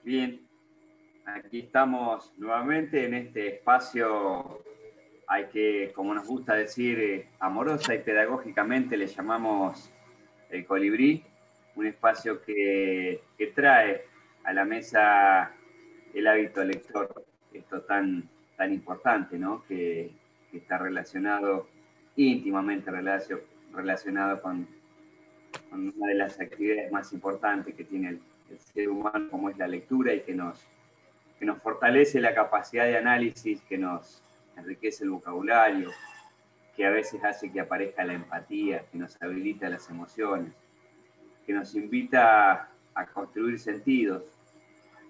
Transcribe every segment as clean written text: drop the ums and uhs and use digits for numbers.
Bien, aquí estamos nuevamente en este espacio, hay que, como nos gusta decir, amorosa y pedagógicamente le llamamos el colibrí, un espacio que trae a la mesa el hábito lector, esto tan importante, ¿no? Que está relacionado, íntimamente relacionado con una de las actividades más importantes que tiene el ser humano, como es la lectura, y que nos fortalece la capacidad de análisis, que nos enriquece el vocabulario, que a veces hace que aparezca la empatía, que nos habilita las emociones, que nos invita a construir sentidos,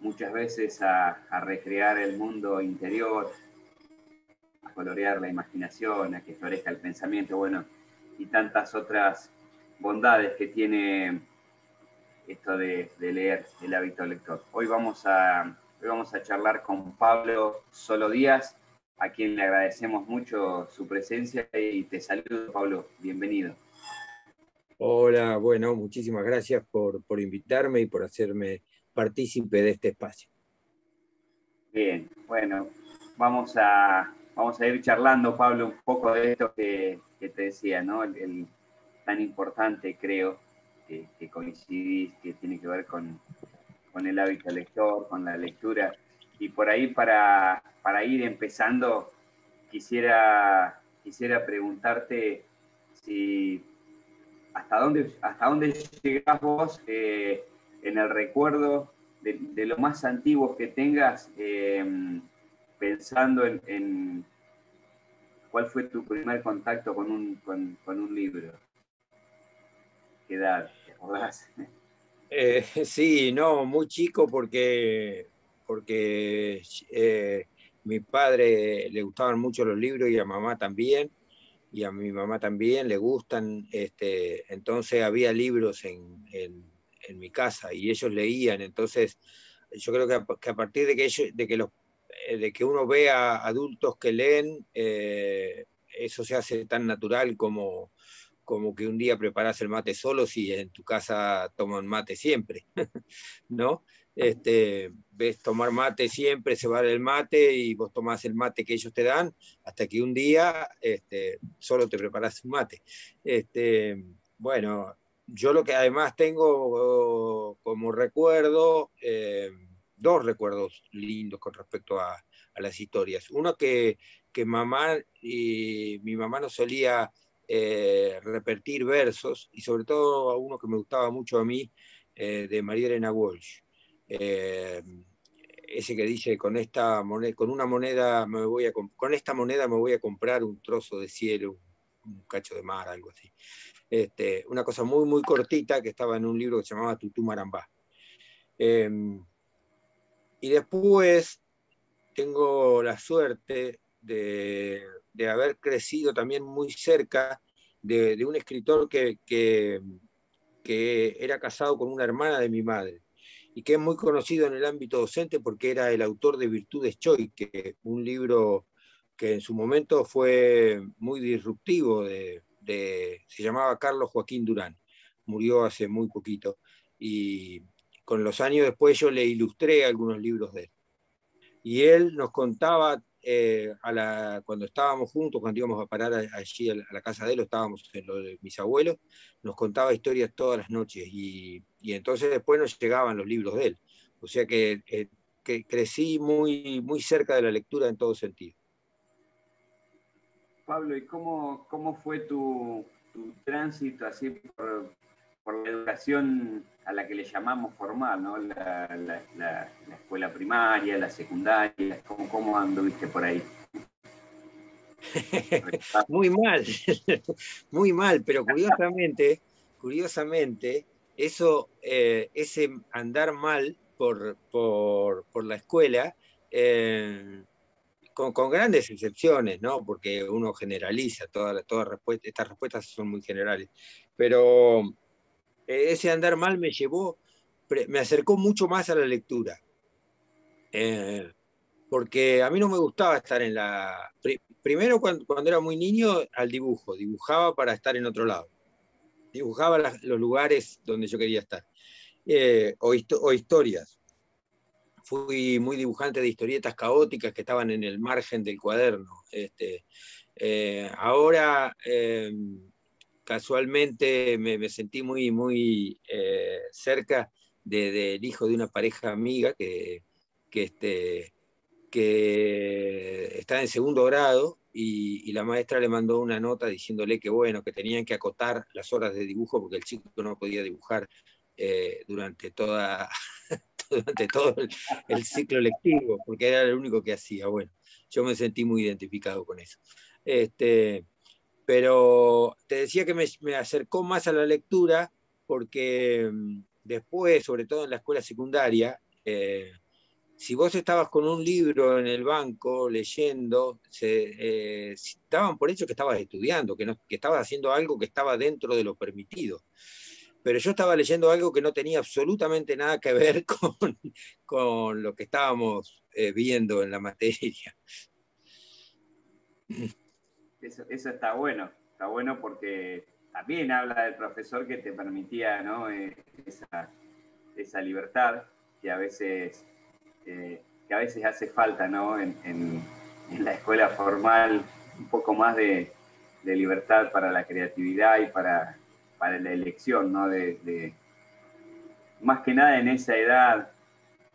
muchas veces a recrear el mundo interior, a colorear la imaginación, a que florezca el pensamiento, bueno, y tantas otras bondades que tiene esto de leer, el hábito lector. Hoy vamos a charlar con Pablo Solo Díaz, a quien le agradecemos mucho su presencia y te saludo, Pablo, bienvenido. Hola, bueno, muchísimas gracias por invitarme y por hacerme partícipe de este espacio. Bien, bueno, vamos a ir charlando, Pablo, un poco de esto que te decía, ¿no? Tan importante, creo, que coincidís, que tiene que ver con el hábito lector, con la lectura. Y por ahí, para ir empezando, quisiera preguntarte si hasta dónde llegás vos en el recuerdo de lo más antiguo que tengas, pensando en cuál fue tu primer contacto con un libro. ¿Qué edad? ¿Te acordás? Sí, no, muy chico porque mi padre le gustaban mucho los libros y a mamá también, y a mi mamá también le gustan, entonces había libros en mi casa y ellos leían, entonces yo creo que a partir de de que uno ve a adultos que leen, eso se hace tan natural como que un día preparas el mate solo si en tu casa toman mate siempre, ¿no? Ves tomar mate siempre, se va el mate y vos tomás el mate que ellos te dan, hasta que un día solo te preparás un mate. Bueno, yo lo que además tengo como recuerdo, dos recuerdos lindos con respecto a las historias. Uno que mamá y mi mamá nos solía repetir versos, y sobre todo uno que me gustaba mucho a mí, de María Elena Walsh. Eh, Ese que dice, con esta moneda, con esta moneda me voy a comprar un trozo de cielo, un cacho de mar, algo así. Una cosa muy, muy cortita que estaba en un libro que se llamaba Tutú Marambá. Y después tengo la suerte de haber crecido también muy cerca de un escritor que era casado con una hermana de mi madre y que es muy conocido en el ámbito docente porque era el autor de Virtudes Choi, que un libro que en su momento fue muy disruptivo, se llamaba Carlos Joaquín Durán, murió hace muy poquito, y con los años después yo le ilustré algunos libros de él. Y él nos contaba, cuando estábamos juntos, cuando íbamos a parar allí a la casa de él, estábamos en lo de mis abuelos, nos contaba historias todas las noches y entonces después nos llegaban los libros de él. O sea que crecí muy, muy cerca de la lectura en todo sentido. Pablo, ¿y cómo fue tu tránsito así por la educación a la que le llamamos formal, ¿no? La escuela primaria, la secundaria, ¿cómo anduviste por ahí? Muy mal, muy mal, pero curiosamente, ese andar mal por la escuela, con grandes excepciones, ¿no? Porque uno generaliza, estas respuestas son muy generales, pero ese andar mal me acercó mucho más a la lectura. Porque a mí no me gustaba estar en primero, cuando era muy niño, al dibujo. Dibujaba para estar en otro lado. Dibujaba los lugares donde yo quería estar. O historias. fui muy dibujante de historietas caóticas que estaban en el margen del cuaderno. Ahora, casualmente, me sentí muy cerca del hijo de una pareja amiga que está en segundo grado y la maestra le mandó una nota diciéndole que bueno, que tenían que acotar las horas de dibujo porque el chico no podía dibujar durante durante todo el ciclo lectivo, porque era lo único que hacía. Bueno, yo me sentí muy identificado con eso. Pero te decía que me acercó más a la lectura porque después, sobre todo en la escuela secundaria, si vos estabas con un libro en el banco leyendo, daban por hecho que estabas estudiando, que estabas haciendo algo que estaba dentro de lo permitido. Pero yo estaba leyendo algo que no tenía absolutamente nada que ver con lo que estábamos viendo en la materia. Eso está bueno porque también habla del profesor que te permitía, ¿no? Esa libertad que a veces, hace falta, ¿no? En la escuela formal, un poco más de libertad para la creatividad y para la elección, ¿no? Más que nada en esa edad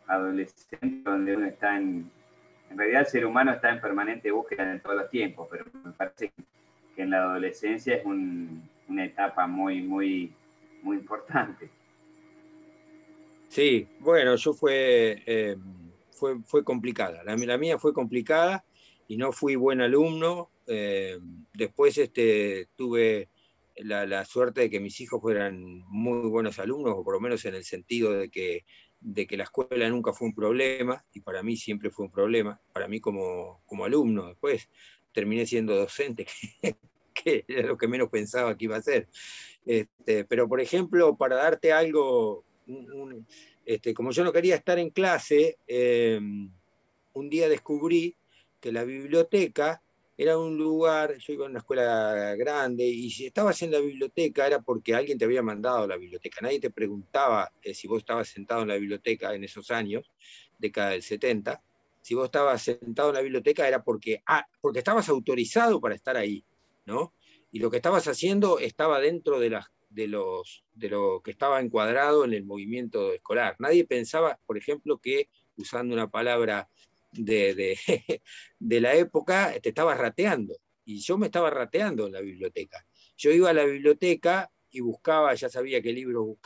adolescente donde uno está en realidad el ser humano está en permanente búsqueda en todos los tiempos, pero me parece que en la adolescencia es una etapa muy importante. Sí, bueno, fue complicada. La mía fue complicada y no fui buen alumno. Después tuve la suerte de que mis hijos fueran muy buenos alumnos, o por lo menos en el sentido de que la escuela nunca fue un problema, y para mí siempre fue un problema, para mí como alumno. Después terminé siendo docente, que era lo que menos pensaba que iba a ser. Pero, por ejemplo, para darte algo, como yo no quería estar en clase, un día descubrí que la biblioteca era un lugar, yo iba a una escuela grande, y si estabas en la biblioteca era porque alguien te había mandado a la biblioteca. Nadie te preguntaba si vos estabas sentado en la biblioteca en esos años, década del 70. Si vos estabas sentado en la biblioteca era porque estabas autorizado para estar ahí, ¿no? Y lo que estabas haciendo estaba dentro de lo que estaba encuadrado en el movimiento escolar. Nadie pensaba, por ejemplo, que usando una palabra de, de la época, te estabas rateando. Y yo me estaba rateando en la biblioteca. Yo iba a la biblioteca y buscaba, ya sabía qué libros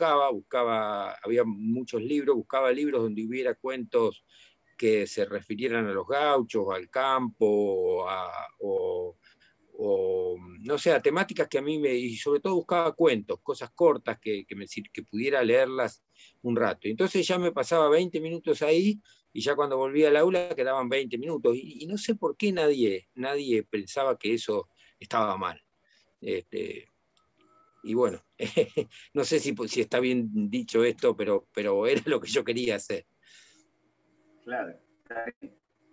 había muchos libros, buscaba libros donde hubiera cuentos que se refirieran a los gauchos, al campo, o no sé, a temáticas que a mí y sobre todo buscaba cuentos, cosas cortas que pudiera leerlas un rato. Entonces ya me pasaba 20 minutos ahí y ya cuando volvía al aula quedaban 20 minutos. Y no sé por qué nadie pensaba que eso estaba mal. Y bueno, no sé si está bien dicho esto, pero era lo que yo quería hacer. Claro.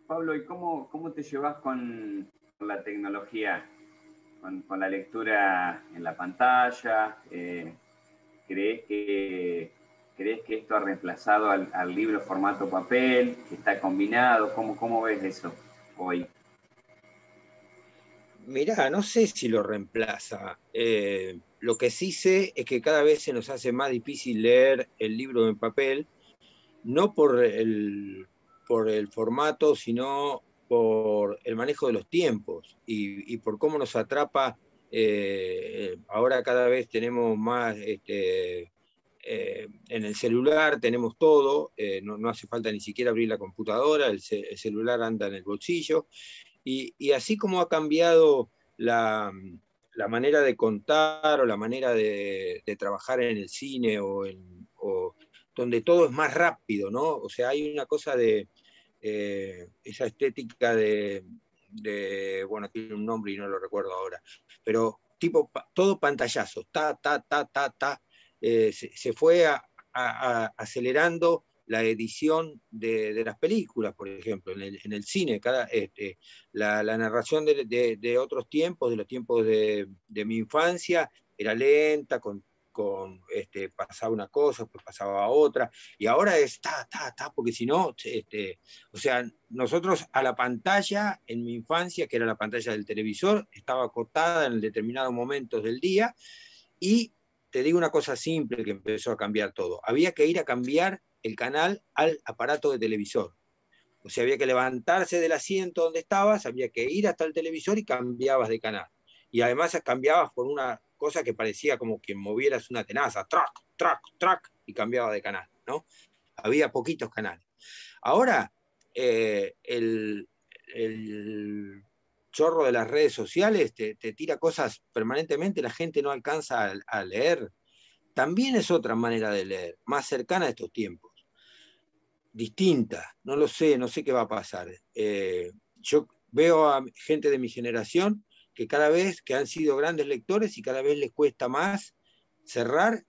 Pablo, ¿y cómo te llevas con la tecnología? Con la lectura en la pantalla. ¿Crees que esto ha reemplazado al libro formato papel? ¿Que está combinado? ¿Cómo ves eso hoy? Mirá, no sé si lo reemplaza. Lo que sí sé es que cada vez se nos hace más difícil leer el libro en papel, no por el formato, sino por el manejo de los tiempos y por cómo nos atrapa. Ahora cada vez tenemos más, en el celular tenemos todo, no hace falta ni siquiera abrir la computadora, el celular anda en el bolsillo. Y así como ha cambiado la manera de contar o la manera de trabajar en el cine o donde todo es más rápido, ¿no? O sea, hay una cosa de esa estética bueno, tiene un nombre y no lo recuerdo ahora, pero tipo todo pantallazo, se fue acelerando la edición de las películas, por ejemplo, en el cine, la narración de otros tiempos, de los tiempos de mi infancia, era lenta, con pasaba una cosa, pues pasaba otra, y ahora es porque si no, o sea, nosotros a la pantalla, en mi infancia, que era la pantalla del televisor, estaba acotada en determinados momentos del día, y te digo una cosa simple que empezó a cambiar todo. Había que ir a cambiar el canal al aparato de televisor. O sea, había que levantarse del asiento donde estabas, había que ir hasta el televisor y cambiabas de canal. Y además cambiabas por una cosa que parecía como que movieras una tenaza, track, track, track, y cambiabas de canal, ¿no? Había poquitos canales. Ahora, el chorro de las redes sociales te tira cosas permanentemente, la gente no alcanza a leer. También es otra manera de leer, más cercana a estos tiempos, distinta, no lo sé, no sé qué va a pasar. Yo veo a gente de mi generación que cada vez que han sido grandes lectores y cada vez les cuesta más cerrar,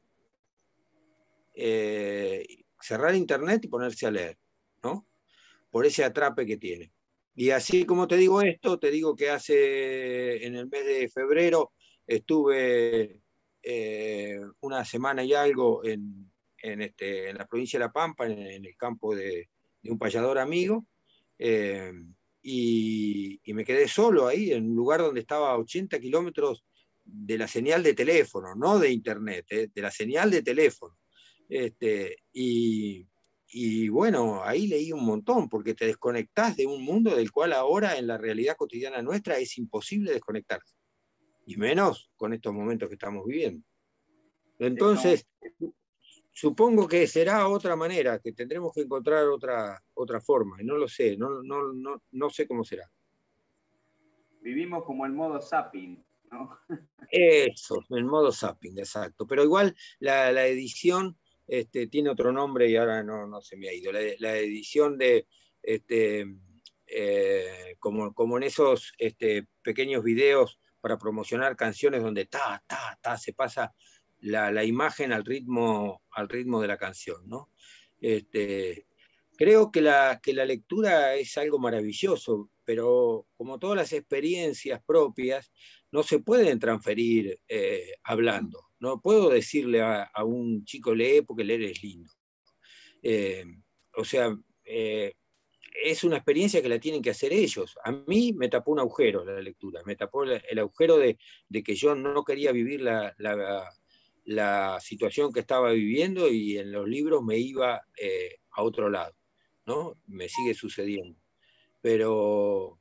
cerrar internet y ponerse a leer, ¿no? Por ese atrape que tiene. Y así como te digo esto, te digo que en el mes de febrero estuve una semana y algo en la provincia de La Pampa, en el campo de un payador amigo, eh, y me quedé solo ahí, en un lugar donde estaba a 80 kilómetros de la señal de teléfono, no de internet, de la señal de teléfono. Y bueno, ahí leí un montón, porque te desconectás de un mundo del cual ahora en la realidad cotidiana nuestra es imposible desconectarse, y menos con estos momentos que estamos viviendo. Entonces, supongo que será otra manera, que tendremos que encontrar otra forma, y no lo sé, no sé cómo será. Vivimos como en modo zapping, ¿no? Eso, en modo zapping, exacto. Pero igual la edición tiene otro nombre y ahora no se me ha ido. La edición de, como en esos pequeños videos para promocionar canciones donde se pasa la imagen al ritmo de la canción, ¿no? Creo que la lectura es algo maravilloso, pero como todas las experiencias propias, no se pueden transferir hablando. No puedo decirle a un chico lee porque leer es lindo. Eh, o sea, es una experiencia que la tienen que hacer ellos. A mí me tapó un agujero la lectura, me tapó el agujero de que yo no quería vivir la situación que estaba viviendo, y en los libros me iba a otro lado, ¿no? Me sigue sucediendo. Pero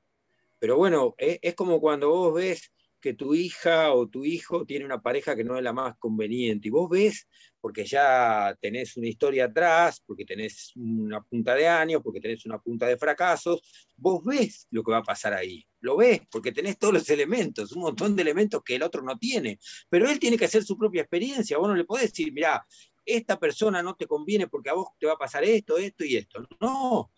bueno, es como cuando vos ves que tu hija o tu hijo tiene una pareja que no es la más conveniente, y vos ves, porque ya tenés una historia atrás, porque tenés una punta de años, porque tenés una punta de fracasos, vos ves lo que va a pasar ahí, lo ves, porque tenés todos los elementos, un montón de elementos que el otro no tiene, pero él tiene que hacer su propia experiencia. Vos no le podés decir, mirá, esta persona no te conviene porque a vos te va a pasar esto, esto y esto. No,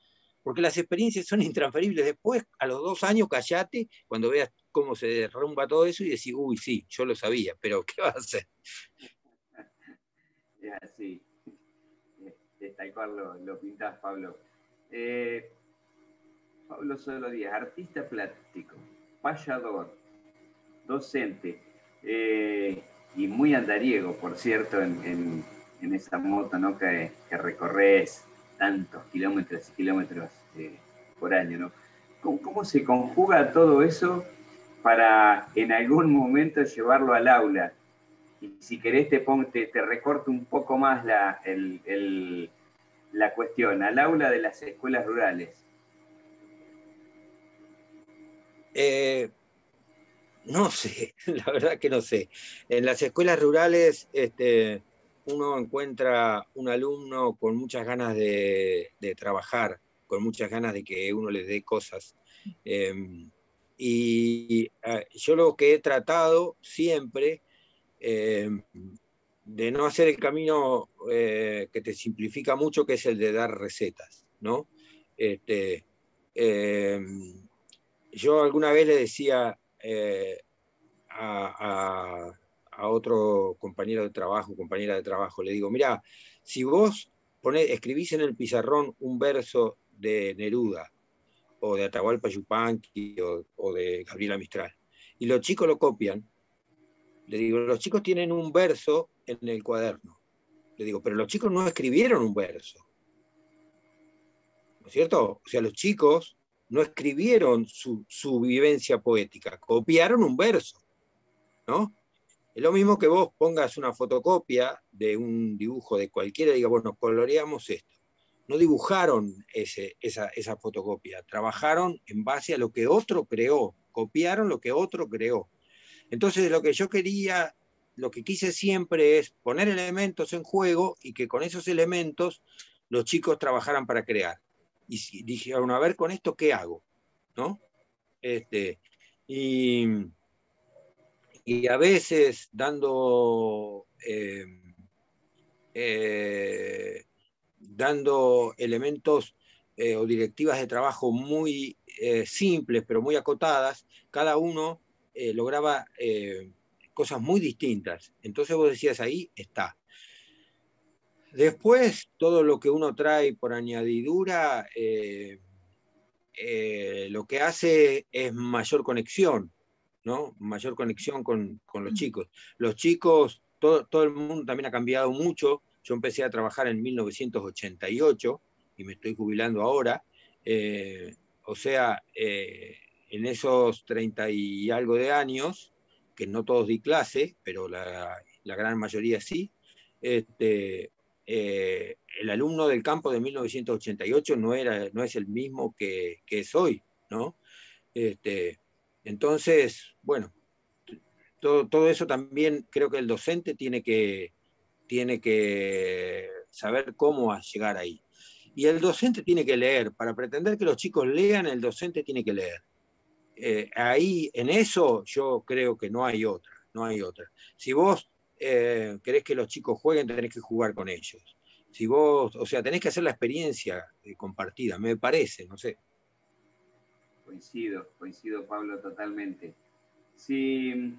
porque las experiencias son intransferibles. Después, a los 2 años, callate cuando veas cómo se derrumba todo eso y decís, uy, sí, yo lo sabía, pero ¿qué vas a hacer? Es así, tal cual lo pintás, Pablo. Pablo Solo Díaz, artista plástico, payador, docente, y muy andariego, por cierto, en esa moto, ¿no? que recorres tantos kilómetros y kilómetros por año, ¿no? ¿Cómo se conjuga todo eso para en algún momento llevarlo al aula? Y si querés te recorto un poco más la cuestión, al aula de las escuelas rurales. No sé, la verdad que no sé. En las escuelas rurales uno encuentra un alumno con muchas ganas de trabajar, con muchas ganas de que uno les dé cosas. Yo lo que he tratado siempre, de no hacer el camino que te simplifica mucho, que es el de dar recetas, ¿no? Eh, yo alguna vez le decía a otro compañero de trabajo, compañera de trabajo, le digo, mira, si vos escribís en el pizarrón un verso de Neruda, o de Atahualpa Yupanqui, o de Gabriela Mistral, y los chicos lo copian, Le digo, los chicos tienen un verso en el cuaderno. Le digo, pero los chicos no escribieron un verso, ¿no es cierto? O sea, los chicos no escribieron su vivencia poética, copiaron un verso, ¿no? Es lo mismo que vos pongas una fotocopia de un dibujo de cualquiera y diga, bueno, coloreamos esto. No dibujaron esa fotocopia, trabajaron en base a lo que otro creó, copiaron lo que otro creó. Entonces lo que yo quería, lo que quise siempre es poner elementos en juego y que con esos elementos los chicos trabajaran para crear. Y dije, bueno, a ver, con esto, ¿qué hago? ¿No? Y, y a veces dando elementos o directivas de trabajo muy simples, pero muy acotadas, cada uno lograba cosas muy distintas. Entonces vos decías, ahí está. Después, todo lo que uno trae por añadidura, lo que hace es mayor conexión, ¿no? Mayor conexión con los chicos. Los chicos, todo el mundo también ha cambiado mucho. Yo empecé a trabajar en 1988 y me estoy jubilando ahora. O sea, en esos 30 y algo de años, que no todos di clase, pero la gran mayoría sí, el alumno del campo de 1988 no es el mismo que es hoy, ¿no? Entonces, bueno, todo eso también creo que el docente tiene que saber cómo llegar ahí. Y el docente tiene que leer. Para pretender que los chicos lean, el docente tiene que leer. Ahí, en eso, yo creo que no hay otra. No hay otra. Si vos querés que los chicos jueguen, tenés que jugar con ellos. Si vos, o sea, tenés que hacer la experiencia compartida, me parece, no sé. Coincido, Pablo, totalmente. Si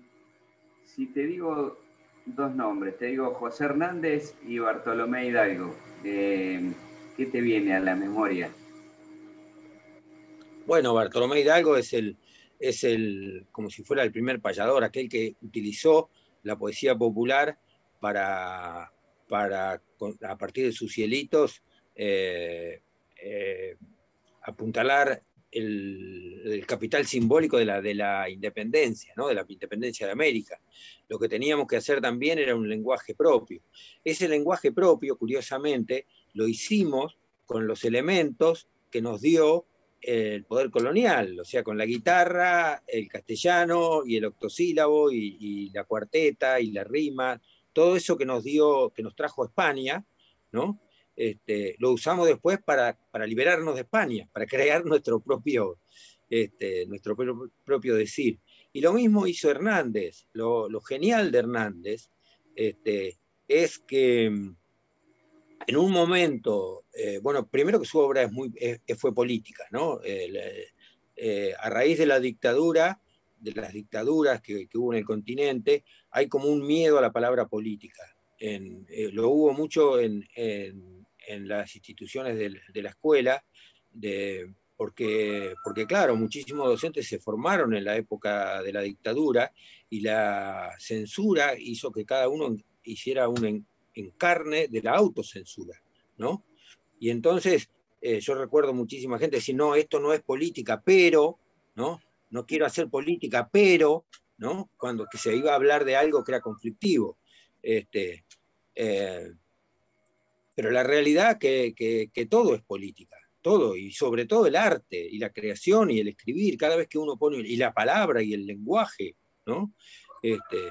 te digo dos nombres, te digo José Hernández y Bartolomé Hidalgo, ¿qué te viene a la memoria? Bueno, Bartolomé Hidalgo como si fuera el primer payador, aquel que utilizó la poesía popular para a partir de sus cielitos, eh, eh, apuntalar el capital simbólico de la independencia, ¿no? De la independencia de América. Lo que teníamos que hacer también era un lenguaje propio. Ese lenguaje propio, curiosamente, lo hicimos con los elementos que nos dio el poder colonial, o sea, con la guitarra, el castellano y el octosílabo y la cuarteta y la rima, todo eso que nos dio, que nos trajo España, ¿no? Lo usamos después para liberarnos de España, para crear nuestro propio decir. Y lo mismo hizo Hernández. Lo genial de Hernández es que en un momento, bueno, primero que su obra fue política, ¿no? A raíz de la dictadura, de las dictaduras que hubo en el continente, hay como un miedo a la palabra política. Lo hubo mucho en las instituciones de la escuela, porque, claro, muchísimos docentes se formaron en la época de la dictadura y la censura hizo que cada uno hiciera un encarne de la autocensura, ¿no? Y entonces yo recuerdo muchísima gente decir, no, esto no es política, pero, ¿no? No quiero hacer política, pero, ¿no? Cuando que se iba a hablar de algo que era conflictivo. Este, eh, pero la realidad que todo es política, todo, y sobre todo el arte, y la creación, y el escribir, cada vez que uno pone, y la palabra, y el lenguaje, ¿no? Este,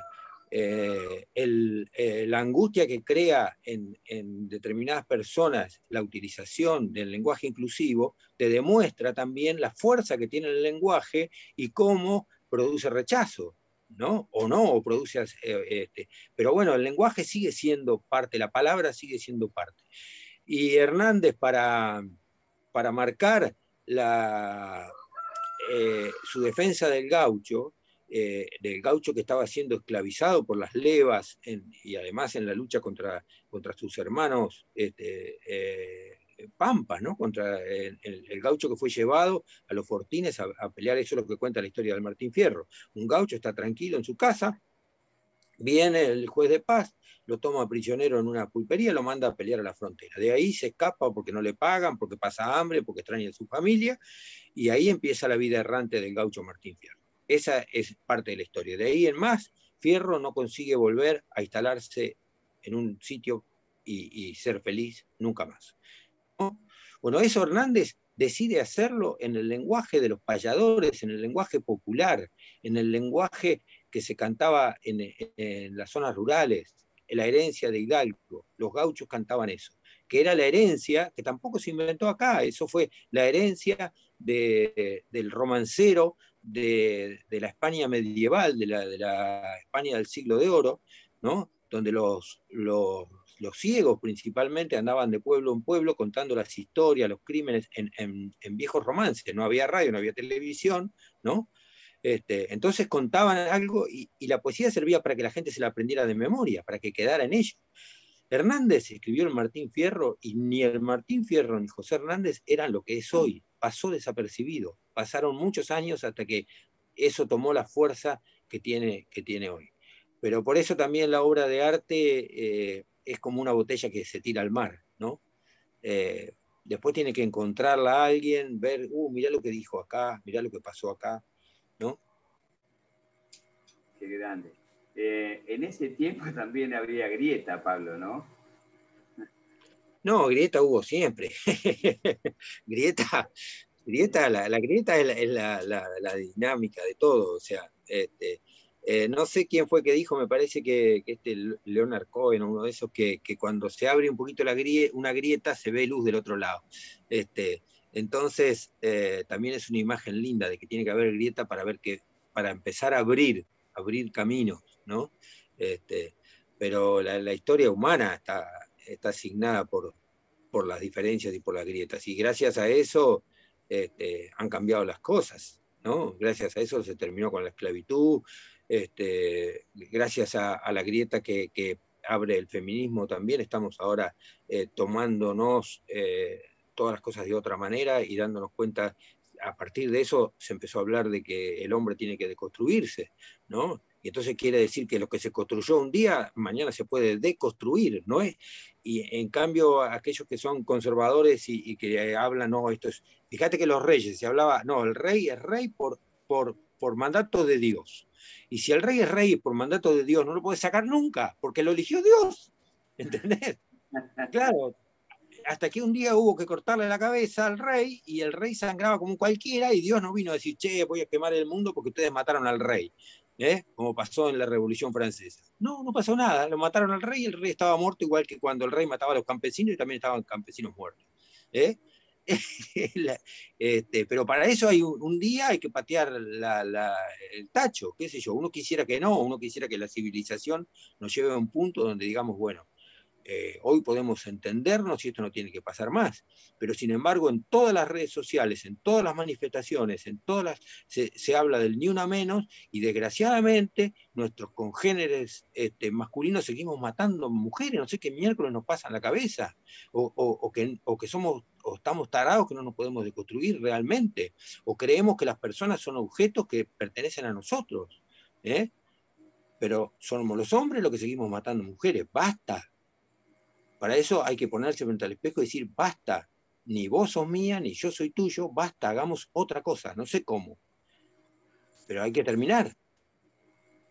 la angustia que crea en determinadas personas la utilización del lenguaje inclusivo, te demuestra también la fuerza que tiene el lenguaje y cómo produce rechazo, ¿no? O produce... pero bueno, el lenguaje sigue siendo parte, la palabra sigue siendo parte. Y Hernández, para marcar su defensa del gaucho que estaba siendo esclavizado por las levas y además en la lucha contra sus hermanos pampas, ¿no? Contra el gaucho que fue llevado a los fortines a pelear. Eso es lo que cuenta la historia del Martín Fierro. Un gaucho está tranquilo en su casa Viene el juez de paz, lo toma prisionero en una pulpería, lo manda a pelear a la frontera. De ahí se escapa porque no le pagan, porque pasa hambre, porque extraña a su familia, y ahí empieza la vida errante del gaucho Martín Fierro. Esa es parte de la historia. De ahí en más, Fierro no consigue volver a instalarse en un sitio y ser feliz nunca más, ¿no? Bueno, eso Hernández decide hacerlo en el lenguaje de los payadores, en el lenguaje popular, en el lenguaje que se cantaba en las zonas rurales, en la herencia de Hidalgo. Los gauchos cantaban eso, que era la herencia, que tampoco se inventó acá, eso fue la herencia del romancero de la España medieval, de la España del siglo de oro, ¿no? Donde los ciegos principalmente andaban de pueblo en pueblo contando las historias, los crímenes en viejos romances. No había radio, no había televisión, ¿no? Entonces contaban algo y la poesía servía para que la gente se la aprendiera de memoria, para que quedara en ello. Hernández escribió el Martín Fierro y ni el Martín Fierro ni José Hernández eran lo que es hoy. Pasó desapercibido. Pasaron muchos años hasta que eso tomó la fuerza que tiene hoy. Pero por eso también la obra de arte es como una botella que se tira al mar, ¿no? Después tiene que encontrarla a alguien, ver, mirá lo que dijo acá, mirá lo que pasó acá, ¿no? Qué grande. En ese tiempo también había grieta, Pablo, ¿no? No, grieta hubo siempre. grieta, la grieta es la dinámica de todo. O sea, no sé quién fue que dijo, me parece que Leonard Cohen, uno de esos, que cuando se abre un poquito una grieta se ve luz del otro lado. Entonces, también es una imagen linda de que tiene que haber grieta para empezar a abrir caminos, ¿no? Pero la historia humana está asignada por las diferencias y por las grietas. Y gracias a eso han cambiado las cosas, ¿no? Gracias a eso se terminó con la esclavitud, gracias a la grieta que abre el feminismo también, estamos ahora tomándonos todas las cosas de otra manera y dándonos cuenta, a partir de eso se empezó a hablar de que el hombre tiene que deconstruirse, ¿no? Y entonces quiere decir que lo que se construyó un día, mañana se puede deconstruir, ¿no es? Y en cambio, aquellos que son conservadores y que hablan, no, esto es. Fíjate que los reyes, se hablaba, no, el rey es rey por mandato de Dios. Y si el rey es rey por mandato de Dios, no lo puede sacar nunca, porque lo eligió Dios. ¿Entendés? Claro, hasta que un día hubo que cortarle la cabeza al rey y el rey sangraba como cualquiera y Dios no vino a decir, che, voy a quemar el mundo porque ustedes mataron al rey, como pasó en la Revolución Francesa. No, no pasó nada, lo mataron al rey y el rey estaba muerto igual que cuando el rey mataba a los campesinos y también estaban campesinos muertos. ¿Eh? Pero para eso hay un día hay que patear el tacho, qué sé yo, uno quisiera que no, uno quisiera que la civilización nos lleve a un punto donde digamos, bueno, hoy podemos entendernos y esto no tiene que pasar más. Pero sin embargo, en todas las redes sociales, en todas las manifestaciones, se habla del ni una menos y desgraciadamente nuestros congéneres masculinos seguimos matando mujeres, no sé qué miércoles nos pasa en la cabeza, o que somos o estamos tarados que no nos podemos deconstruir realmente, o creemos que las personas son objetos que pertenecen a nosotros, pero somos los hombres los que seguimos matando mujeres, basta. Para eso hay que ponerse frente al espejo y decir, basta, ni vos sos mía, ni yo soy tuyo, basta, hagamos otra cosa, no sé cómo, pero hay que terminar.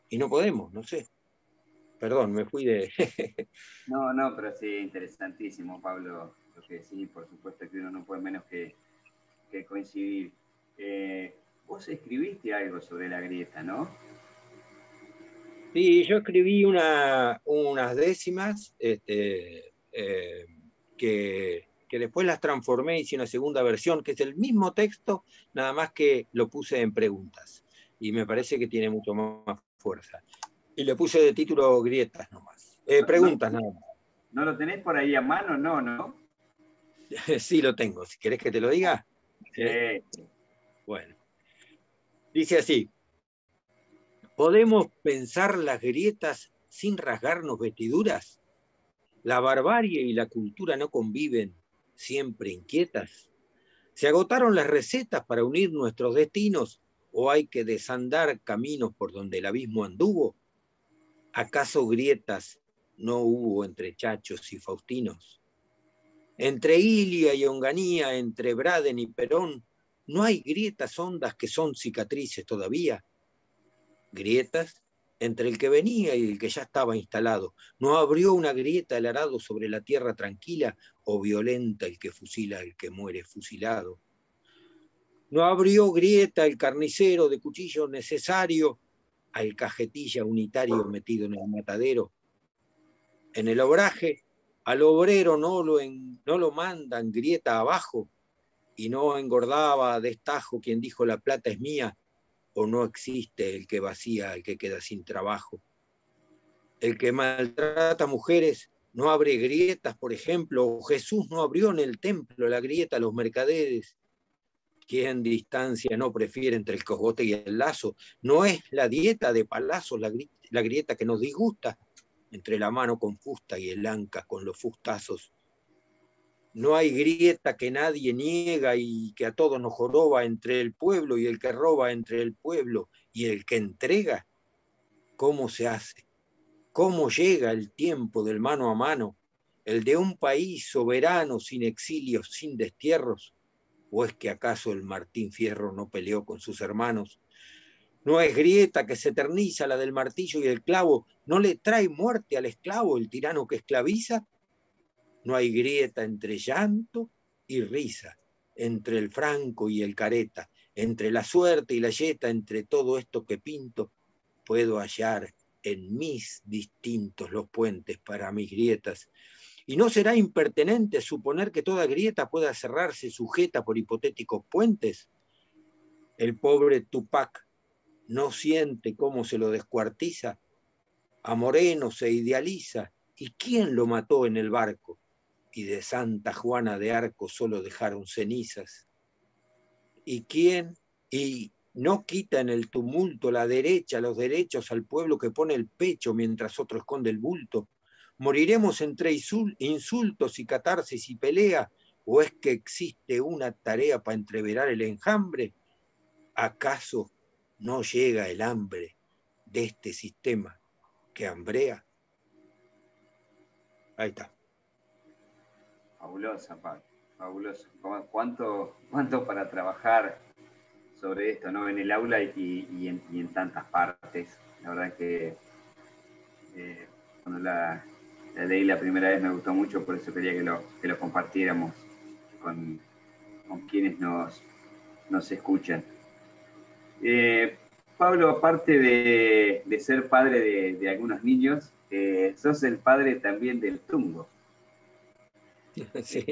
Y no podemos, no sé. Perdón, me fui de... No, no, pero sí, interesantísimo, Pablo, lo que sí, por supuesto que uno no puede menos que coincidir. Vos escribiste algo sobre la grieta, ¿no? Sí, yo escribí unas décimas que después las transformé, hice una segunda versión, que es el mismo texto, nada más que lo puse en preguntas. Y me parece que tiene mucho más fuerza. Y le puse de título grietas nomás. Preguntas nada más. ¿No lo tenés por ahí a mano? No, ¿no? Sí lo tengo. Si querés que te lo diga. Sí. Bueno. Dice así. ¿Podemos pensar las grietas sin rasgarnos vestiduras? ¿La barbarie y la cultura no conviven, siempre inquietas? ¿Se agotaron las recetas para unir nuestros destinos o hay que desandar caminos por donde el abismo anduvo? ¿Acaso grietas no hubo entre Chachos y Faustinos? Entre Ilia y Onganía, entre Braden y Perón, ¿no hay grietas hondas que son cicatrices todavía? Grietas entre el que venía y el que ya estaba instalado. ¿No abrió una grieta el arado sobre la tierra tranquila o violenta el que fusila al que muere fusilado? ¿No abrió grieta el carnicero de cuchillo necesario al cajetilla unitario metido en el matadero? En el obraje, al obrero no lo mandan grieta abajo y no engordaba a destajo quien dijo la plata es mía, o no existe el que vacía al que queda sin trabajo. El que maltrata mujeres no abre grietas, por ejemplo, o Jesús no abrió en el templo la grieta a los mercaderes. ¿Quién distancia no prefiere entre el cogote y el lazo? ¿No es la dieta de palazos la grieta que nos disgusta? Entre la mano con fusta y el anca con los fustazos. No hay grieta que nadie niega y que a todos nos joroba entre el pueblo y el que roba, entre el pueblo y el que entrega. ¿Cómo se hace? ¿Cómo llega el tiempo del mano a mano? ¿El de un país soberano sin exilios, sin destierros? ¿O es que acaso el Martín Fierro no peleó con sus hermanos? ¿No es grieta que se eterniza la del martillo y el clavo? ¿No le trae muerte al esclavo el tirano que esclaviza? No hay grieta entre llanto y risa, entre el franco y el careta, entre la suerte y la yeta, entre todo esto que pinto, puedo hallar en mis distintos los puentes para mis grietas. Y no será impertinente suponer que toda grieta pueda cerrarse sujeta por hipotéticos puentes. El pobre Tupac no siente cómo se lo descuartiza, a Moreno se idealiza, ¿y quién lo mató en el barco? Y de Santa Juana de Arco solo dejaron cenizas. ¿Y quién? Y no quita en el tumulto la derecha los derechos al pueblo que pone el pecho mientras otro esconde el bulto. ¿Moriremos entre insultos y catarsis y pelea? ¿O es que existe una tarea para entreverar el enjambre? ¿Acaso no llega el hambre de este sistema que hambrea? Ahí está. Fabulosa, Pablo, fabuloso. ¿Cuánto para trabajar sobre esto, ¿no? En el aula y en tantas partes. La verdad que cuando la leí la primera vez me gustó mucho, por eso quería que lo compartiéramos con, con quienes nos escuchan. Pablo, aparte de ser padre de algunos niños, sos el padre también del Tungo. Sí.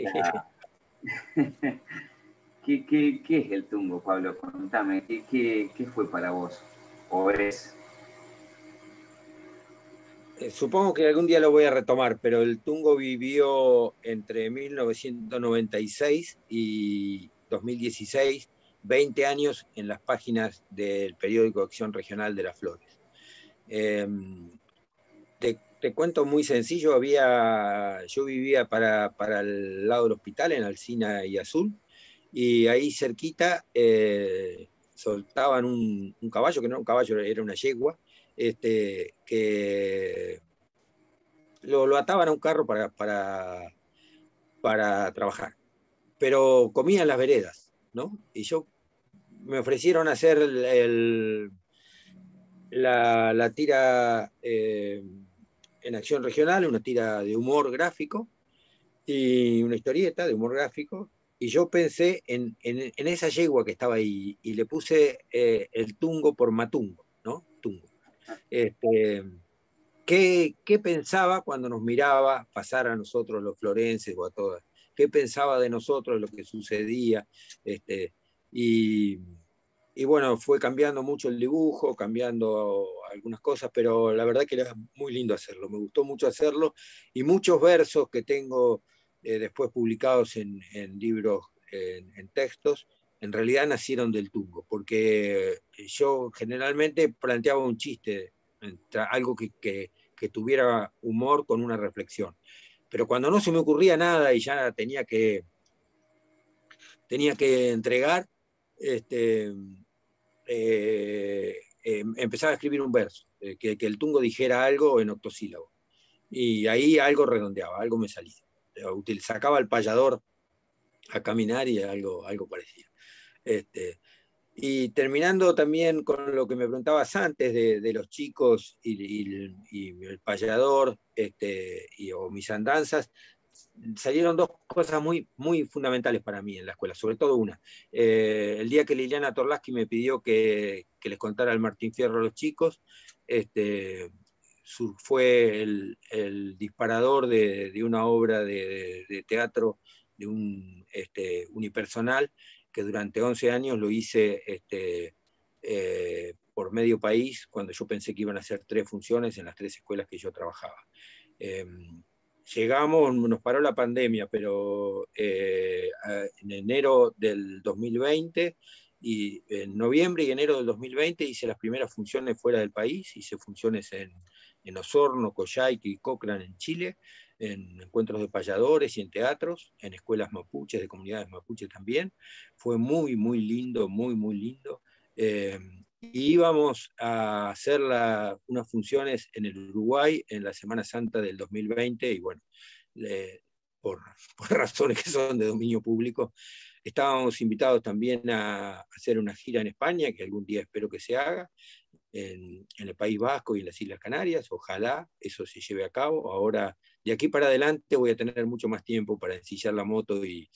¿Qué es el Tungo, Pablo? Contame, ¿qué fue para vos? ¿O es? Supongo que algún día lo voy a retomar, pero el Tungo vivió entre 1996 y 2016, 20 años en las páginas del periódico Acción Regional de Las Flores. Te cuento muy sencillo, yo vivía para el lado del hospital, en Alsina y Azul, y ahí cerquita soltaban un caballo, que no era un caballo, era una yegua, que lo ataban a un carro para trabajar, pero comía en las veredas, ¿no? Y me ofrecieron hacer la tira en Acción Regional, una tira de humor gráfico y una historieta de humor gráfico, y yo pensé en esa yegua que estaba ahí y le puse el Tungo por Matungo, ¿no? Tungo. ¿Qué pensaba cuando nos miraba pasar a nosotros los florenses o a todas? ¿Qué pensaba de nosotros, lo que sucedía? Este, y, y bueno, fue cambiando mucho el dibujo, cambiando algunas cosas, pero la verdad que era muy lindo hacerlo, me gustó mucho hacerlo, y muchos versos que tengo después publicados en libros, en textos, en realidad nacieron del Tungo, porque yo generalmente planteaba un chiste, algo que tuviera humor con una reflexión. Pero cuando no se me ocurría nada y ya tenía que entregar, empezaba a escribir un verso. que el tungo dijera algo en octosílabo. Y ahí algo redondeaba, algo me salía. Sacaba el payador a caminar y algo parecía. Y terminando también con lo que me preguntabas antes de los chicos y el payador o mis andanzas, salieron dos cosas muy, muy fundamentales para mí en la escuela, sobre todo una. El día que Liliana Torlaski me pidió que les contara el Martín Fierro a los chicos, fue el disparador de una obra de teatro, de un unipersonal, que durante 11 años lo hice por medio país, cuando yo pensé que iban a ser 3 funciones en las 3 escuelas que yo trabajaba. Llegamos, nos paró la pandemia, pero en enero del 2020, y en noviembre y enero del 2020 hice las primeras funciones fuera del país, hice funciones en Osorno, Coyhaique y Cochrane en Chile, en encuentros de payadores y en teatros, en escuelas mapuches, de comunidades mapuches también. Fue muy, muy lindo, muy, muy lindo. Y íbamos a hacer unas funciones en el Uruguay en la Semana Santa del 2020, y bueno, por razones que son de dominio público, estábamos invitados también a hacer una gira en España, que algún día espero que se haga, en el País Vasco y en las Islas Canarias. Ojalá eso se lleve a cabo. Ahora, de aquí para adelante, voy a tener mucho más tiempo para ensillar la moto y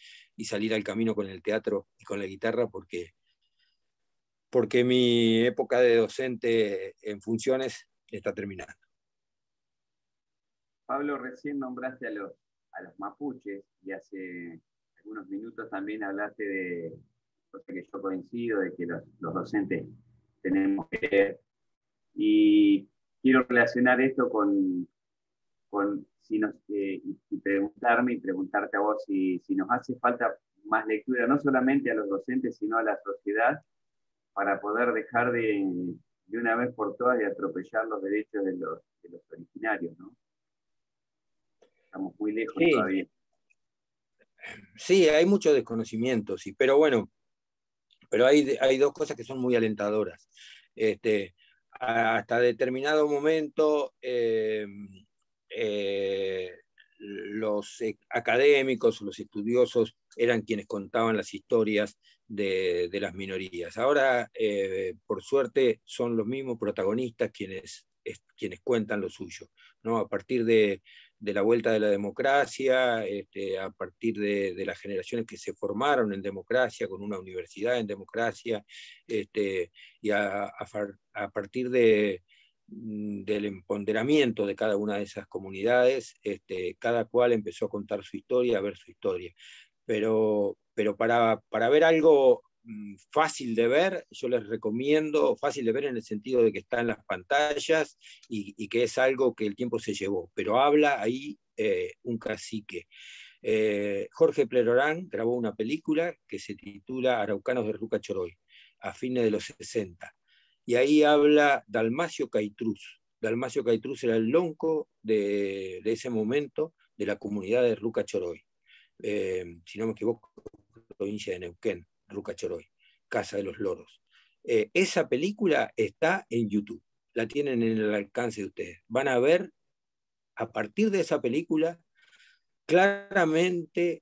salir al camino con el teatro y con la guitarra, porque mi época de docente en funciones está terminando. Pablo, recién nombraste a los mapuches y hace algunos minutos también hablaste de, cosa que yo coincido, de que los docentes tenemos que ver. Y quiero relacionar esto con y preguntarme y preguntarte a vos si nos hace falta más lectura, no solamente a los docentes, sino a la sociedad, para poder dejar de una vez por todas de atropellar los derechos de los originarios, ¿no? Estamos muy lejos Sí, todavía. sí, hay mucho desconocimiento, sí, pero bueno, pero hay dos cosas que son muy alentadoras. Hasta determinado momento, los académicos, los estudiosos, eran quienes contaban las historias de las minorías. Ahora, por suerte, son los mismos protagonistas quienes cuentan lo suyo, ¿no? A partir de la vuelta de la democracia, a partir de las generaciones que se formaron en democracia, con una universidad en democracia, y a partir del empoderamiento de cada una de esas comunidades, cada cual empezó a contar su historia, a ver su historia. Pero para ver algo fácil de ver, yo les recomiendo, fácil de ver en el sentido de que está en las pantallas y que es algo que el tiempo se llevó, pero habla ahí un cacique. Jorge Plerorán grabó una película que se titula Araucanos de Ruca Choroy, a fines de los 60. Y ahí habla Dalmacio Caitruz. Dalmacio Caitruz era el lonco de ese momento de la comunidad de Ruca Choroy. Si no me equivoco, provincia de Neuquén, Ruca Choroy, Casa de los Loros. Esa película está en YouTube, la tienen en el alcance de ustedes. Van a ver, a partir de esa película, claramente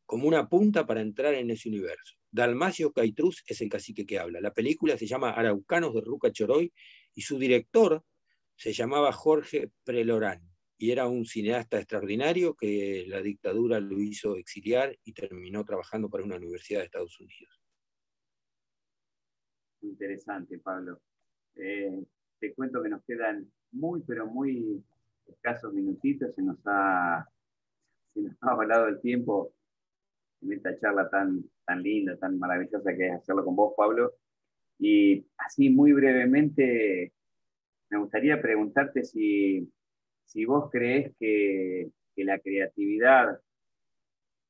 como una punta para entrar en ese universo. Dalmacio Caitruz es el cacique que habla. La película se llama Araucanos de Ruca Choroy y su director se llamaba Jorge Prelorán y era un cineasta extraordinario que la dictadura lo hizo exiliar y terminó trabajando para una universidad de Estados Unidos. Interesante, Pablo. Te cuento que nos quedan pero muy escasos minutitos. Se nos ha volado el tiempo en esta charla tan linda, tan maravillosa que es hacerlo con vos, Pablo. Y así muy brevemente, me gustaría preguntarte si vos creés que la creatividad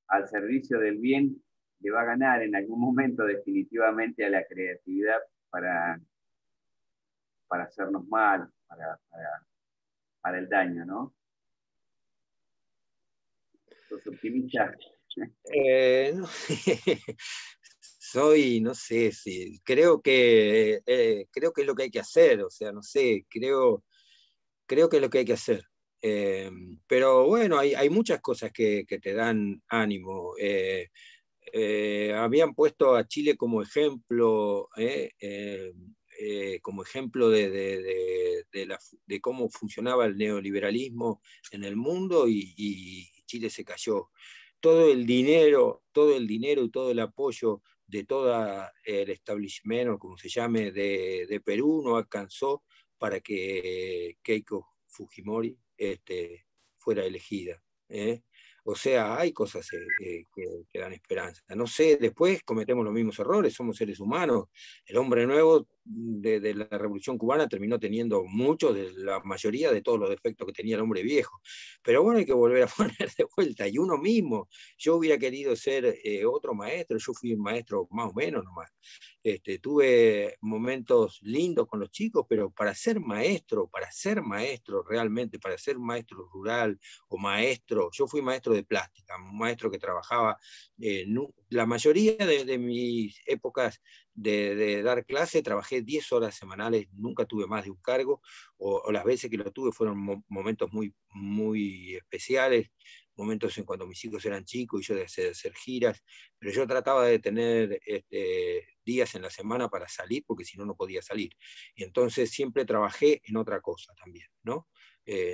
al servicio del bien le va a ganar en algún momento definitivamente a la creatividad para hacernos mal, para el daño, ¿no? ¿Sos optimista? No. no sé, creo que es lo que hay que hacer, o sea, no sé, creo que es lo que hay que hacer. Pero bueno, hay muchas cosas que te dan ánimo. Habían puesto a Chile como ejemplo de cómo funcionaba el neoliberalismo en el mundo y Chile se cayó. Todo el dinero y todo el apoyo de todo el establishment, o como se llame, de Perú no alcanzó para que Keiko Fujimori fuera elegida. ¿eh? O sea, hay cosas que dan esperanza. No sé, después cometemos los mismos errores, somos seres humanos. El hombre nuevo de la Revolución Cubana terminó teniendo muchos, de la mayoría de todos los defectos que tenía el hombre viejo. Pero bueno, hay que volver a poner de vuelta. Y uno mismo, yo hubiera querido ser otro maestro, yo fui un maestro más o menos nomás. Tuve momentos lindos con los chicos, pero para ser maestro realmente, para ser maestro rural o maestro, yo fui maestro de plástica, un maestro que trabajaba, la mayoría de mis épocas de dar clase, trabajé 10 horas semanales, nunca tuve más de un cargo, o las veces que lo tuve fueron momentos muy, muy especiales, momentos en cuando mis hijos eran chicos y yo de hacer giras, pero yo trataba de tener días en la semana para salir, porque si no, no podía salir. Y entonces siempre trabajé en otra cosa también, ¿no?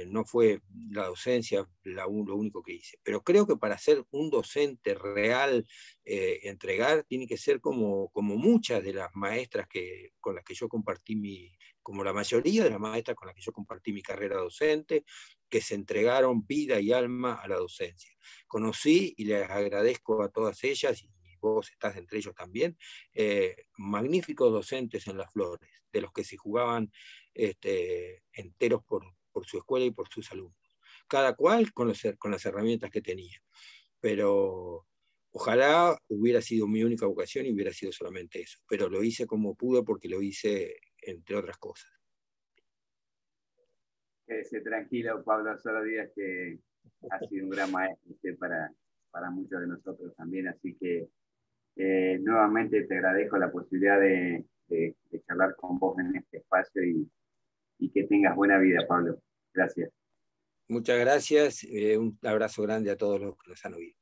No fue la docencia lo único que hice. Pero creo que para ser un docente real, entregar, tiene que ser como muchas de las maestras con las que yo compartí como la mayoría de las maestras con las que yo compartí mi carrera docente, que se entregaron vida y alma a la docencia. Conocí y les agradezco a todas ellas, y vos estás entre ellos también, magníficos docentes en Las Flores, de los que se jugaban enteros por su escuela y por sus alumnos. Cada cual con las herramientas que tenía. Pero ojalá hubiera sido mi única vocación y hubiera sido solamente eso. Pero lo hice como pude porque lo hice entre otras cosas. Quédese tranquilo, Pablo, solo días que ha sido un gran maestro para muchos de nosotros también. Así que nuevamente te agradezco la posibilidad de charlar con vos en este espacio y que tengas buena vida, Pablo. Gracias. Muchas gracias. Un abrazo grande a todos los que nos han oído.